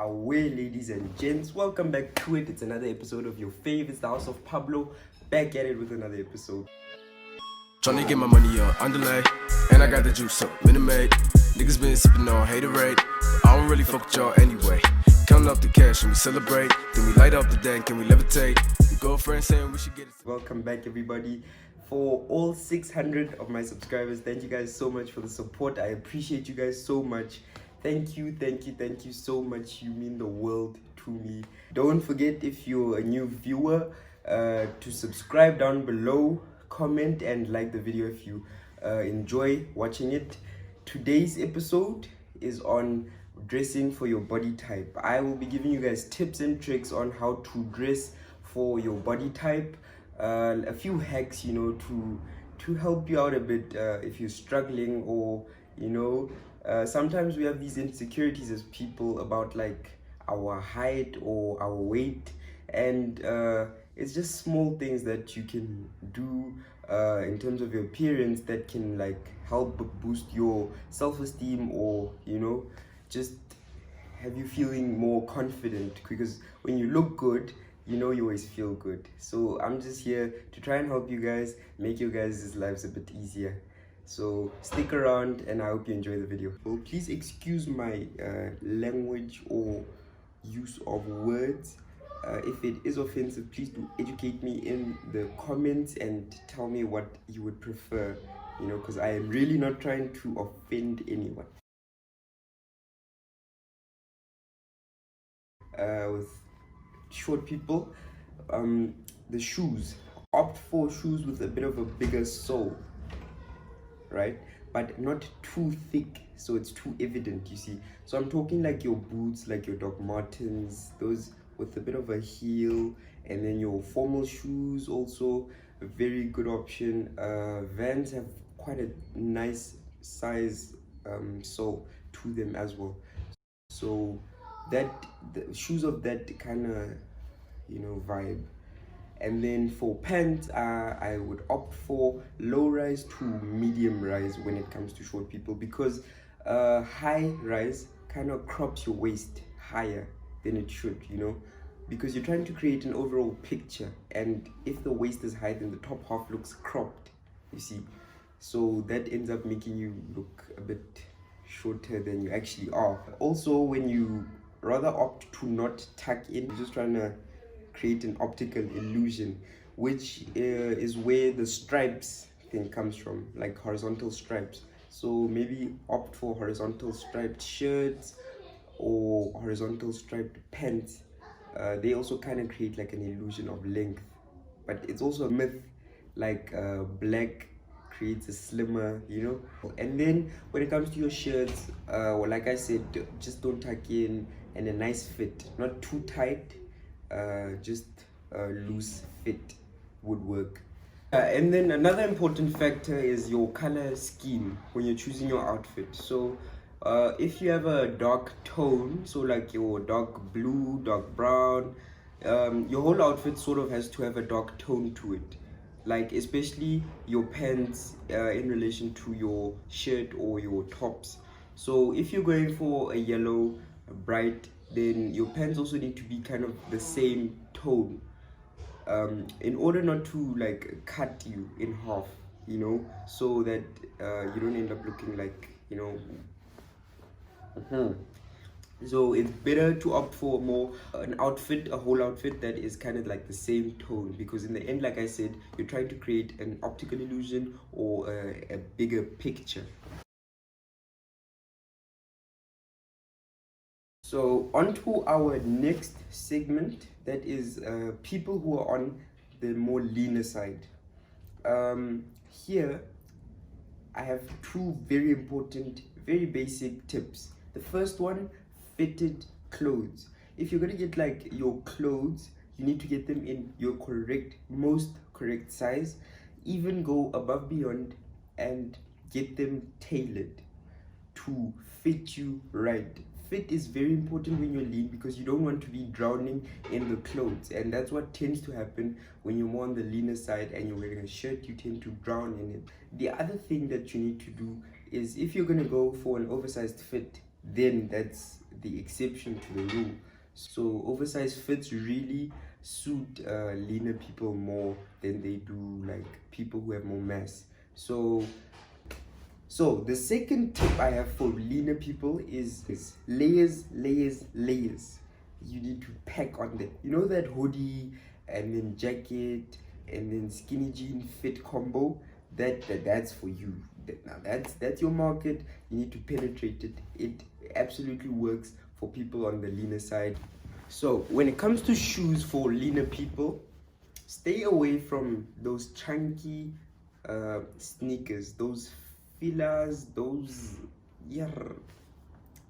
away, ladies and gents. Welcome back to it. It's another episode of your favorites, the House of Pablo. Back at it with another episode. Tryna get my money on underlay, and I got the juice up, minute made. Niggas been sipping on haterade, but I don't really fuck with y'all anyway. Counting up the cash and we celebrate, then we light up the dank and we levitate. Your girlfriend saying we should get it. Welcome back, everybody. For all 600 of my subscribers, thank you guys so much for the support. I appreciate you guys so much. Thank you so much. You mean the world to me. Don't forget, if you're a new viewer, to subscribe down below, comment and like the video if you enjoy watching it. Today's episode is on dressing for your body type. I will be giving you guys tips and tricks on how to dress for your body type, a few hacks, you know, to help you out a bit if you're struggling, or you know, sometimes we have these insecurities as people about like our height or our weight, and it's just small things that you can do in terms of your appearance that can like help boost your self-esteem, or you know, just have you feeling more confident, because when you look good, you know, you always feel good. So I'm just here to try and help you guys, make your guys' lives a bit easier. So stick around and I hope you enjoy the video. Well, please excuse my language or use of words. If it is offensive, please do educate me in the comments and tell me what you would prefer, you know, because I am really not trying to offend anyone. With short people, the shoes, opt for shoes with a bit of a bigger sole, right, but not too thick so it's too evident, you see. So I'm talking like your boots, like your Doc Martens, those with a bit of a heel, and then your formal shoes also a very good option. Vans have quite a nice size sole to them as well, so that the shoes of that kind of, you know, vibe. And then for pants, I would opt for low rise to medium rise when it comes to short people, because high rise kind of crops your waist higher than it should, you know, because you're trying to create an overall picture, and if the waist is high, then the top half looks cropped, you see. So that ends up making you look a bit shorter than you actually are. Also, when you rather opt to not tuck in, you're just trying to create an optical illusion, which is where the stripes thing comes from, like horizontal stripes. So maybe opt for horizontal striped shirts or horizontal striped pants. They also kind of create like an illusion of length, but it's also a myth, like black creates a slimmer, you know. And then when it comes to your shirts, well, like I said, just don't tuck in, and a nice fit, not too tight, just a loose fit would work. And then another important factor is your color scheme when you're choosing your outfit. So if you have a dark tone, so like your dark blue, dark brown, your whole outfit sort of has to have a dark tone to it, like especially your pants in relation to your shirt or your tops. So if you're going for a yellow, a bright, then your pants also need to be kind of the same tone, in order not to like cut you in half, you know, so that you don't end up looking like, you know. So it's better to opt for more an outfit, a whole outfit that is kind of like the same tone, because in the end, like I said, you're trying to create an optical illusion or a bigger picture. So on to our next segment, that is people who are on the more leaner side. Here I have two very important, very basic tips. The first one, fitted clothes. If you're gonna get like your clothes, you need to get them in your most correct size. Even go above beyond and get them tailored to fit you right. Fit is very important when you're lean, because you don't want to be drowning in the clothes, and that's what tends to happen when you're more on the leaner side and you're wearing a shirt. You tend to drown in it. The other thing that you need to do is, if you're going to go for an oversized fit, then that's the exception to the rule. So oversized fits really suit leaner people more than they do like people who have more mass. So the second tip I have for leaner people is layers, layers, layers. You need to pack on them. You know that hoodie and then jacket and then skinny jean fit combo? That's for you. Now that's your market. You need to penetrate it. It absolutely works for people on the leaner side. So when it comes to shoes for leaner people, stay away from those chunky sneakers, those fillers, those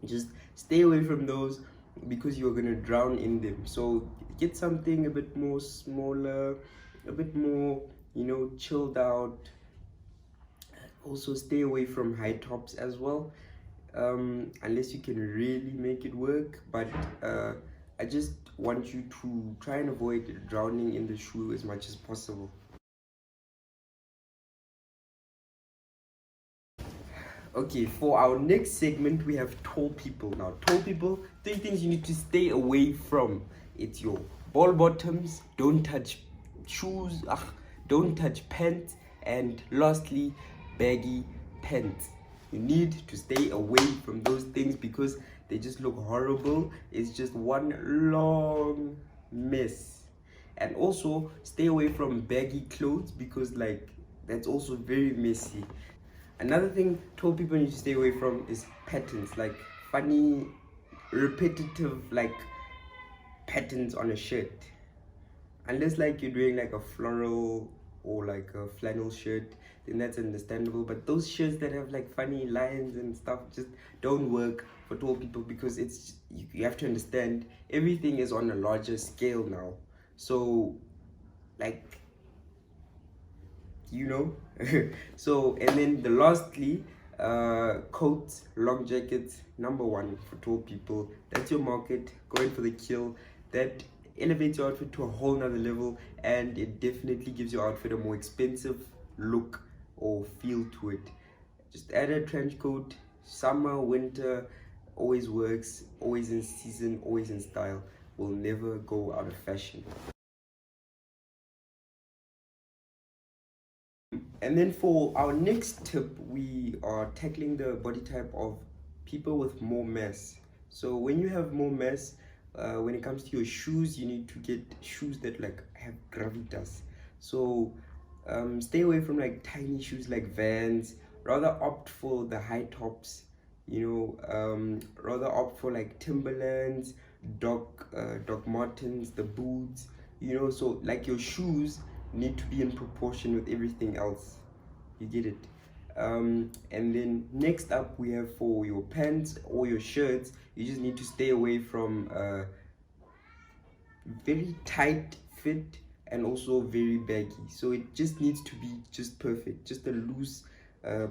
just stay away from those because you're gonna drown in them. So get something a bit more smaller, a bit more, you know, chilled out. Also stay away from high tops as well, unless you can really make it work. But I just want you to try and avoid drowning in the shoe as much as possible. Okay, for our next segment, we have tall people. Now, tall people, 3 things you need to stay away from. It's your ball bottoms, don't touch shoes, don't touch pants, and lastly, baggy pants. You need to stay away from those things because they just look horrible. It's just one long mess. And also, stay away from baggy clothes because like that's also very messy. Another thing tall people need to stay away from is patterns, like funny, repetitive like patterns on a shirt. Unless like you're doing like a floral or like a flannel shirt, then that's understandable. But those shirts that have like funny lines and stuff just don't work for tall people because it's you have to understand everything is on a larger scale now. So like, you know. So and then the lastly, coats, long jackets, number 1 for tall people. That's your market. Go in for the kill. That elevates your outfit to a whole nother level, and it definitely gives your outfit a more expensive look or feel to it. Just add a trench coat. Summer, winter, always works, always in season, always in style, will never go out of fashion. And then for our next tip, we are tackling the body type of people with more mass. So when you have more mass, when it comes to your shoes, you need to get shoes that like have gravitas. So stay away from like tiny shoes like Vans. Rather opt for the high tops, you know. Rather opt for like Timberlands, Doc Martens, the boots, you know. So like your shoes need to be in proportion with everything else. You get it? And then next up we have for your pants or your shirts, you just need to stay away from very tight fit and also very baggy. So it just needs to be just perfect. Just a loose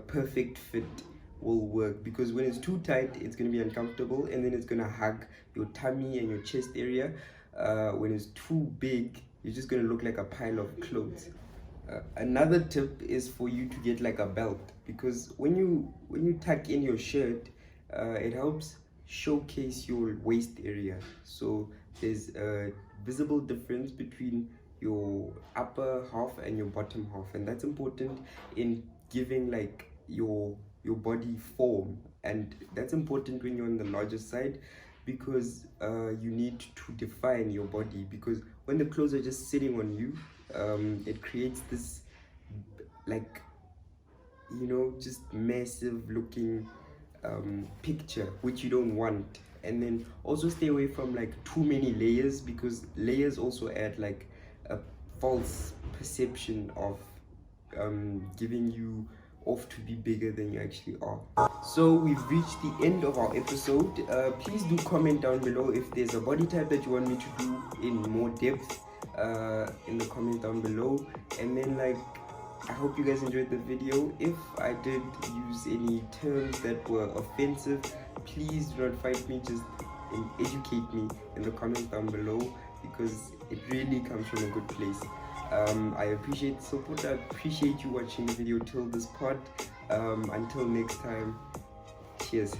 perfect fit will work, because when it's too tight it's going to be uncomfortable and then it's going to hug your tummy and your chest area. When it's too big, you're just going to look like a pile of clothes. Another tip is for you to get like a belt, because when you tuck in your shirt, it helps showcase your waist area. So there's a visible difference between your upper half and your bottom half, and that's important in giving like your body form. And that's important when you're on the larger side, because you need to define your body, because when the clothes are just sitting on you, it creates this like, you know, just massive looking picture, which you don't want. And then also stay away from like too many layers, because layers also add like a false perception of giving you off to be bigger than you actually are. So we've reached the end of our episode. Please do comment down below if there's a body type that you want me to do in more depth, in the comments down below. And then like, I hope you guys enjoyed the video. If I did use any terms that were offensive, please do not fight me, just educate me in the comments down below, because it really comes from a good place. I appreciate the support. I appreciate you watching the video till this part. Until next time, cheers.